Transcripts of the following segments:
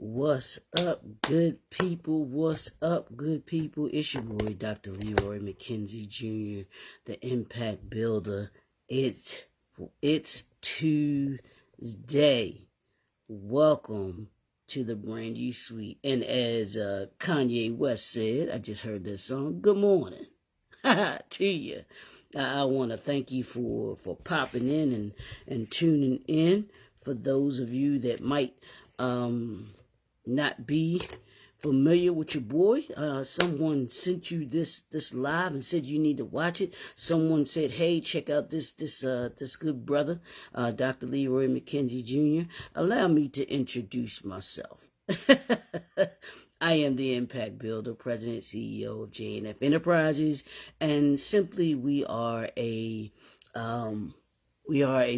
What's up, good people? What's up, good people? It's your boy, Dr. Leroy McKenzie Jr., the Impact Builder. It's Tuesday. Welcome to the brand new suite. And as Kanye West said, I just heard this song. Good morning to you. I want to thank you for popping in and tuning in. For those of you that might not be familiar with your boy, someone sent you this live and said you need to watch it. Someone said, hey, check out this good brother, Dr. Leroy McKenzie Jr. Allow me to introduce myself. I am the Impact Builder, President, CEO of J&F Enterprises, and simply we are a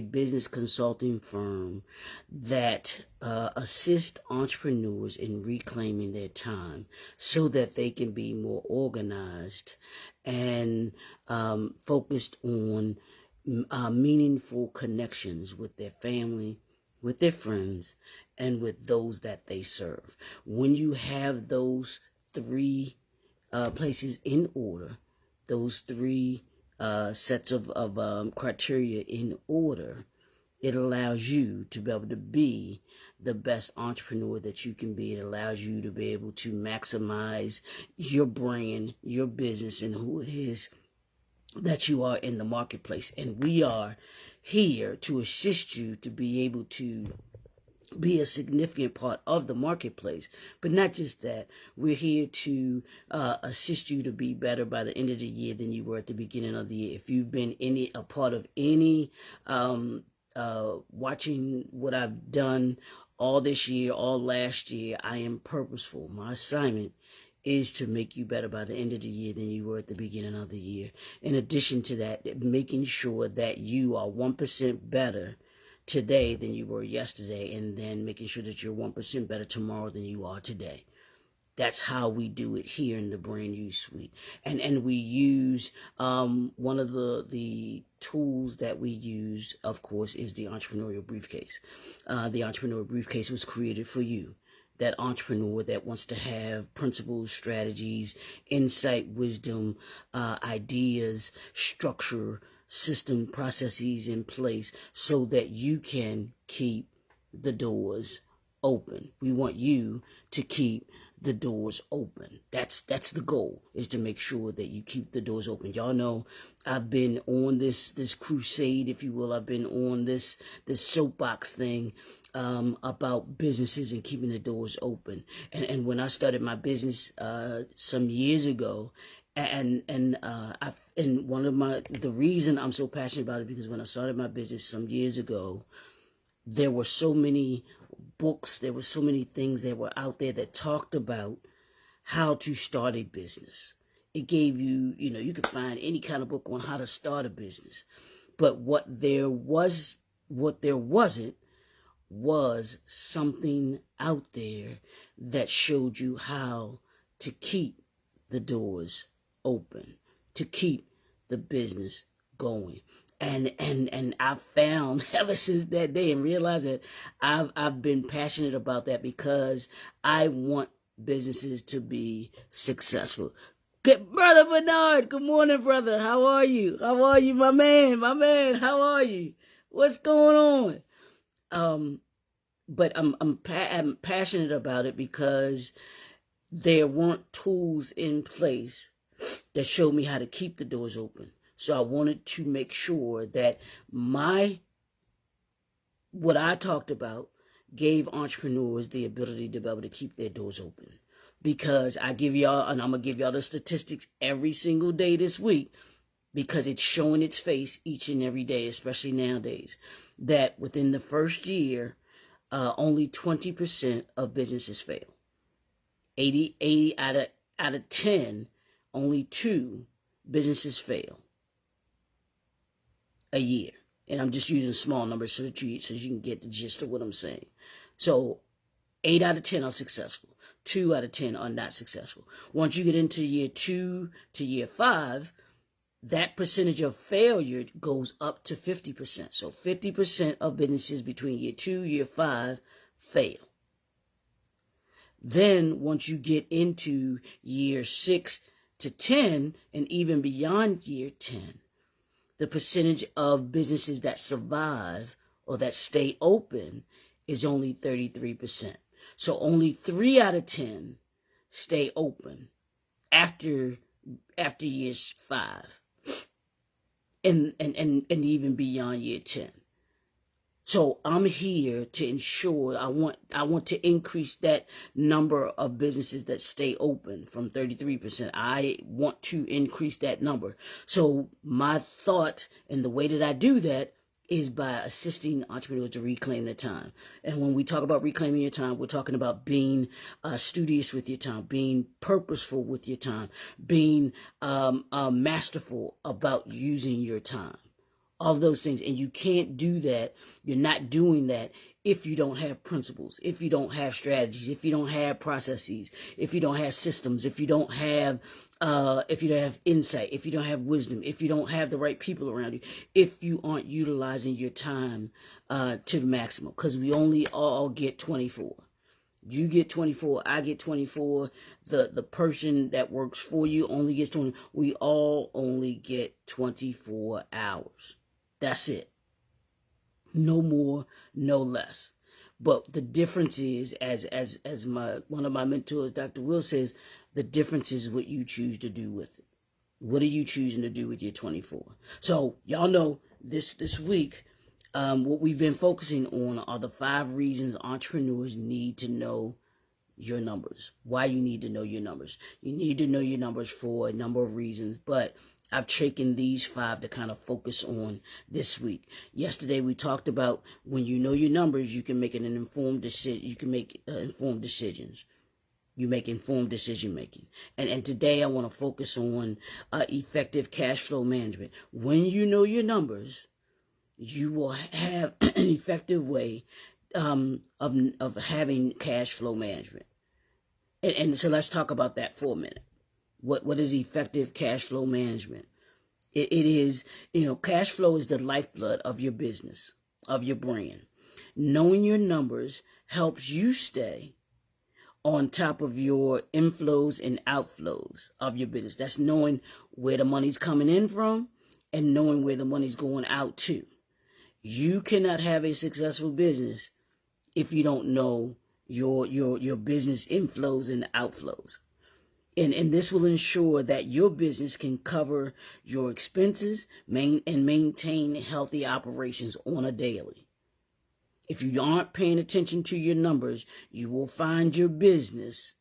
business consulting firm that assists entrepreneurs in reclaiming their time so that they can be more organized and focused on meaningful connections with their family, with their friends, and with those that they serve. When you have those three places in order, those three sets of criteria in order, it allows you to be able to be the best entrepreneur that you can be. It allows you to be able to maximize your brand, your business, and who it is that you are in the marketplace. And we are here to assist you to be able to be a significant part of the marketplace. But not just that, we're here to assist you to be better by the end of the year than you were at the beginning of the year. If you've been a part of any watching what I've done all this year, all last year, I am purposeful. My assignment is to make you better by the end of the year than you were at the beginning of the year. In addition to that, making sure that you are 1% better today than you were yesterday, and then making sure that you're 1% better tomorrow than you are today. That's how we do it here in the brand new suite. And we use one of the tools that we use, of course, is the entrepreneurial briefcase. The entrepreneurial briefcase was created for you, that entrepreneur that wants to have principles, strategies, insight, wisdom, ideas, structure, system, processes in place so that you can keep the doors open. We want you to keep the doors open. That's the goal, is to make sure that you keep the doors open. Y'all know I've been on this crusade, if you will. I've been on this soapbox thing about businesses and keeping the doors open. And when I started my business some years ago, and one of the reason I'm so passionate about it, because when I started my business some years ago, there were so many books, there were so many things that were out there that talked about how to start a business. It gave you, you could find any kind of book on how to start a business. But what there wasn't was something out there that showed you how to keep the doors open, to keep the business going. And I found ever since that day and realized that I've been passionate about that, because I want businesses to be successful. Good brother Bernard, good morning, brother. How are you? How are you, my man? How are you? What's going on? But I'm passionate about it because there weren't tools in place that showed me how to keep the doors open. So I wanted to make sure that what I talked about gave entrepreneurs the ability to be able to keep their doors open. Because I give y'all, and I'm going to give y'all the statistics every single day this week, because it's showing its face each and every day, especially nowadays, that within the first year, only 20% of businesses fail. 80 out of 10, only 2 businesses fail a year. And I'm just using small numbers so you can get the gist of what I'm saying. So 8 out of 10 are successful. 2 out of 10 are not successful. Once you get into year 2 to year 5, that percentage of failure goes up to 50%. So 50% of businesses between year 2, year 5 fail. Then once you get into year 6 to 10 and even beyond year 10, the percentage of businesses that survive or that stay open is only 33%. So only 3 out of 10 stay open after years 5 and even beyond year 10. So I'm here to ensure I want to increase that number of businesses that stay open from 33%. I want to increase that number. So my thought and the way that I do that is by assisting entrepreneurs to reclaim their time. And when we talk about reclaiming your time, we're talking about being studious with your time, being purposeful with your time, being masterful about using your time. All those things. And you can't do that. You're not doing that if you don't have principles, if you don't have strategies, if you don't have processes, if you don't have systems, if you don't have insight, if you don't have wisdom, if you don't have the right people around you, if you aren't utilizing your time to the maximum. Because we only all get 24. You get 24, I get 24, the person that works for you only gets 20. We all only get 24 hours. That's it. No more, no less. But the difference is, as one of my mentors, Dr. Will, says, the difference is what you choose to do with it. What are you choosing to do with your 24? So y'all know this week, what we've been focusing on are the 5 reasons entrepreneurs need to know your numbers. Why you need to know your numbers. You need to know your numbers for a number of reasons, but I've taken these 5 to kind of focus on this week. Yesterday we talked about when you know your numbers, you can make an informed decision. You can make informed decisions. You make informed decision making. And today I want to focus on effective cash flow management. When you know your numbers, you will have an effective way of having cash flow management. And so let's talk about that for a minute. What is effective cash flow management? It is, cash flow is the lifeblood of your business, of your brand. Knowing your numbers helps you stay on top of your inflows and outflows of your business. That's knowing where the money's coming in from and knowing where the money's going out to. You cannot have a successful business if you don't know your business inflows and outflows. And this will ensure that your business can cover your expenses and maintain healthy operations on a daily. If you aren't paying attention to your numbers, you will find your business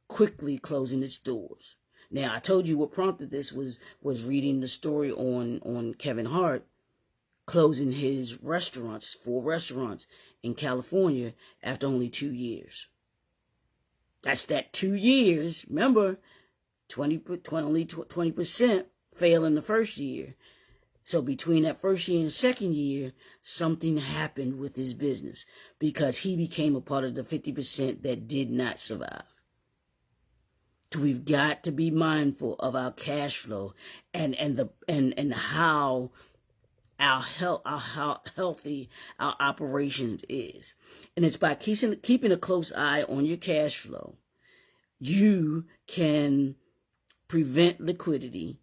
quickly closing its doors. Now, I told you what prompted this was reading the story on Kevin Hart closing his restaurants, 4 restaurants in California after only 2 years. That's that 2 years. Remember, only 20% fail in the first year. So between that first year and second year, something happened with his business because he became a part of the 50% that did not survive. So we've got to be mindful of our cash flow and how how healthy our operations is. And it's by keeping a close eye on your cash flow, you can prevent liquidity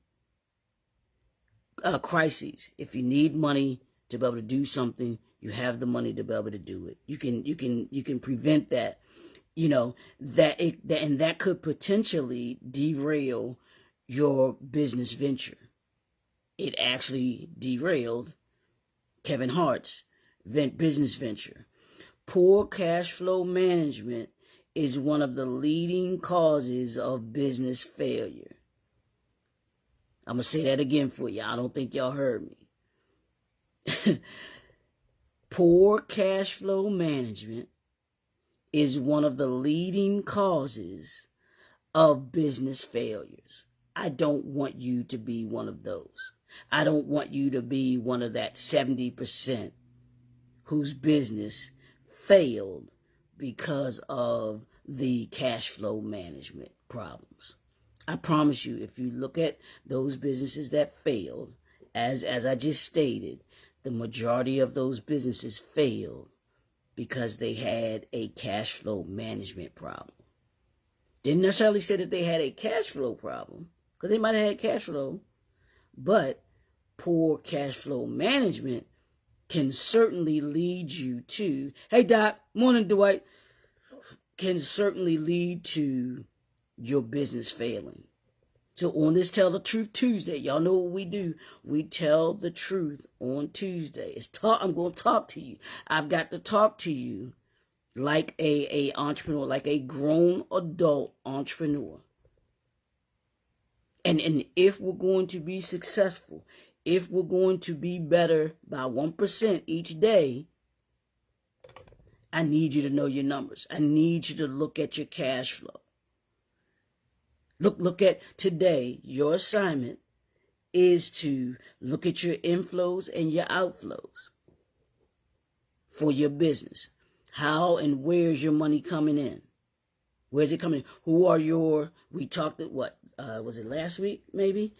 crises. If you need money to be able to do something, you have the money to be able to do it. You can prevent that. That could potentially derail your business venture. It actually derailed Kevin Hart's business venture. Poor cash flow management is one of the leading causes of business failure. I'm going to say that again for you. I don't think y'all heard me. Poor cash flow management is one of the leading causes of business failures. I don't want you to be one of those. I don't want you to be one of that 70% whose business failed because of the cash flow management problems. I promise you, if you look at those businesses that failed, as I just stated, the majority of those businesses failed because they had a cash flow management problem. Didn't necessarily say that they had a cash flow problem, because they might have had cash flow, but poor cash flow management can certainly lead you to, hey Doc, morning Dwight, can certainly lead to your business failing. So on this Tell the Truth Tuesday, y'all know what we do. We tell the truth on Tuesday. I'm going to talk to you. I've got to talk to you like a entrepreneur, like a grown adult entrepreneur. And if we're going to be successful, if we're going to be better by 1% each day, I need you to know your numbers. I need you to look at your cash flow. Look at today. Your assignment is to look at your inflows and your outflows for your business. How and where is your money coming in? Where's it coming in? Who are we talked at what, was it last week maybe?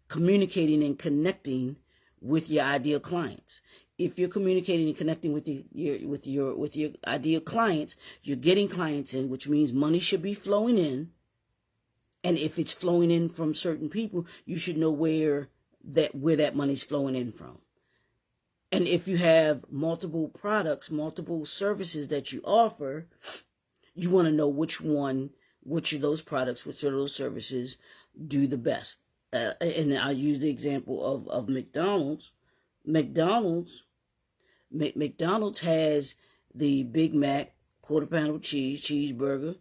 Communicating and connecting with your ideal clients. If you're communicating and connecting with your ideal clients, you're getting clients in, which means money should be flowing in. And if it's flowing in from certain people, you should know where that money's flowing in from. And if you have multiple products, multiple services that you offer, you want to know which of those products, which of those services do the best. And I'll use the example of McDonald's. McDonald's has the Big Mac, quarter pounder with cheese, cheeseburger,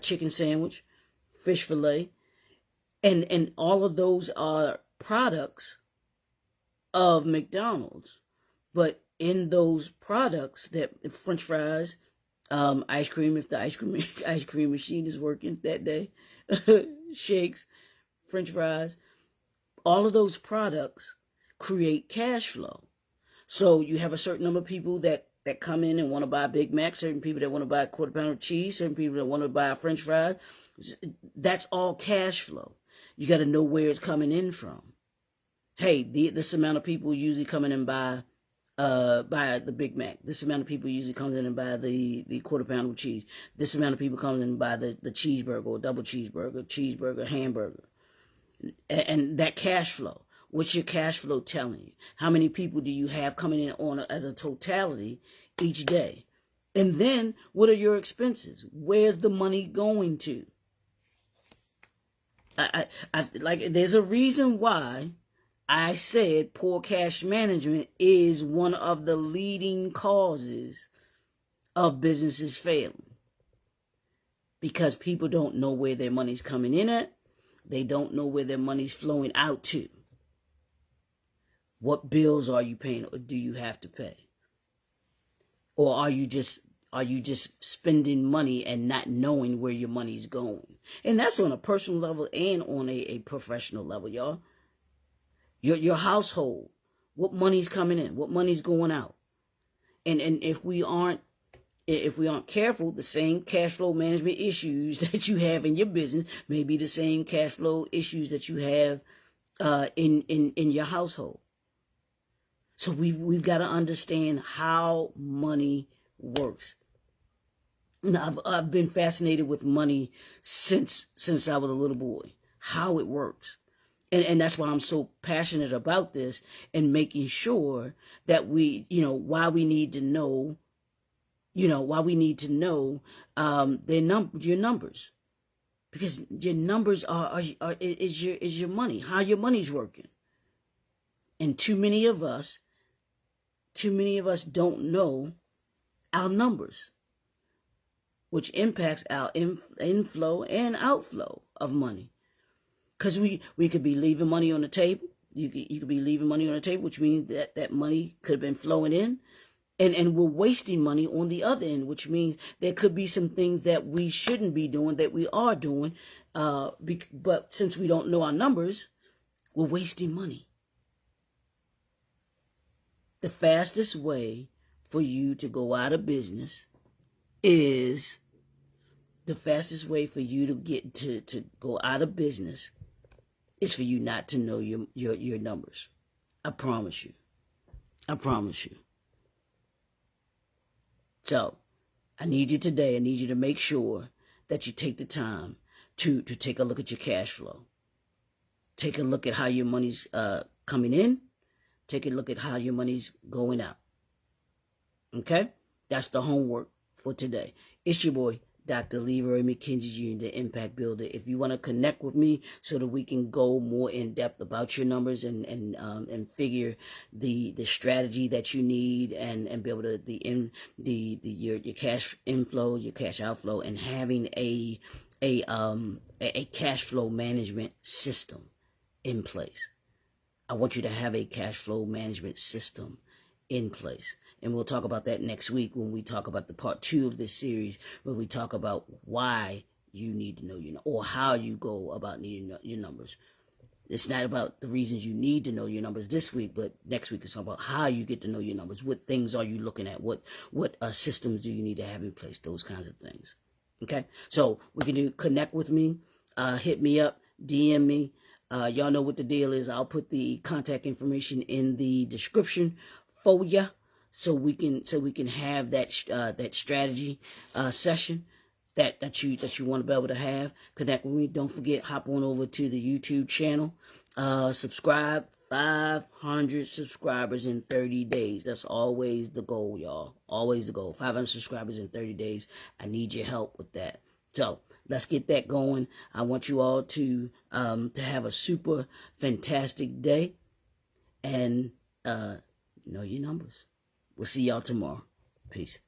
chicken sandwich, fish fillet, and all of those are products of McDonald's. But in those products, that French fries, ice cream, if the ice cream machine is working that day, shakes, French fries, all of those products create cash flow. So you have a certain number of people that come in and want to buy a Big Mac, certain people that want to buy a quarter pounder of cheese, certain people that want to buy a French fries. That's all cash flow. You got to know where it's coming in from. Hey, this amount of people usually come in and buy the Big Mac. This amount of people usually comes in and buy the quarter pounder with cheese. This amount of people comes in and buy the cheeseburger or double cheeseburger, hamburger. And that cash flow. What's your cash flow telling you? How many people do you have coming in as a totality each day? And then what are your expenses? Where's the money going to? There's a reason why I said poor cash management is one of the leading causes of businesses failing. Because people don't know where their money's coming in at. They don't know where their money's flowing out to. What bills are you paying, or do you have to pay? Or are you just spending money and not knowing where your money's going? And that's on a personal level and on a professional level, y'all. Your household, what money's coming in, what money's going out. And if we aren't careful, the same cash flow management issues that you have in your business may be the same cash flow issues that you have in your household. So we've got to understand how money works. Now, I've been fascinated with money since I was a little boy, how it works. And that's why I'm so passionate about this and making sure that why we need to know your numbers. Because your numbers is your money, how your money's working. And too many of us don't know our numbers, which impacts our inflow and outflow of money. Because we could be leaving money on the table. You could be leaving money on the table, which means that money could have been flowing in. And we're wasting money on the other end, which means there could be some things that we shouldn't be doing that we are doing. But since we don't know our numbers, we're wasting money. The fastest way for you to go out of business is for you not to know your numbers. I promise you. So I need you today. I need you to make sure that you take the time to take a look at your cash flow. Take a look at how your money's coming in. Take a look at how your money's going out. Okay? That's the homework for today. It's your boy, Dr. Leroy McKenzie Jr., the Impact Builder. If you want to connect with me so that we can go more in depth about your numbers and figure the strategy that you need and be able to your cash inflow, your cash outflow, and having a cash flow management system in place. I want you to have a cash flow management system in place. And we'll talk about that next week when we talk about the part 2 of this series, where we talk about why you need to know or how you go about needing your numbers. It's not about the reasons you need to know your numbers this week, but next week is about how you get to know your numbers. What things are you looking at? What systems do you need to have in place? Those kinds of things. Okay? So we can connect with me, hit me up, DM me. Y'all know what the deal is. I'll put the contact information in the description for you, so we can have that strategy session that you want to be able to have. Connect with me. Don't forget, hop on over to the YouTube channel. Subscribe. 500 subscribers in 30 days. That's always the goal, y'all. Always the goal. 500 subscribers in 30 days. I need your help with that. So let's get that going. I want you all to have a super fantastic day and know your numbers. We'll see y'all tomorrow. Peace.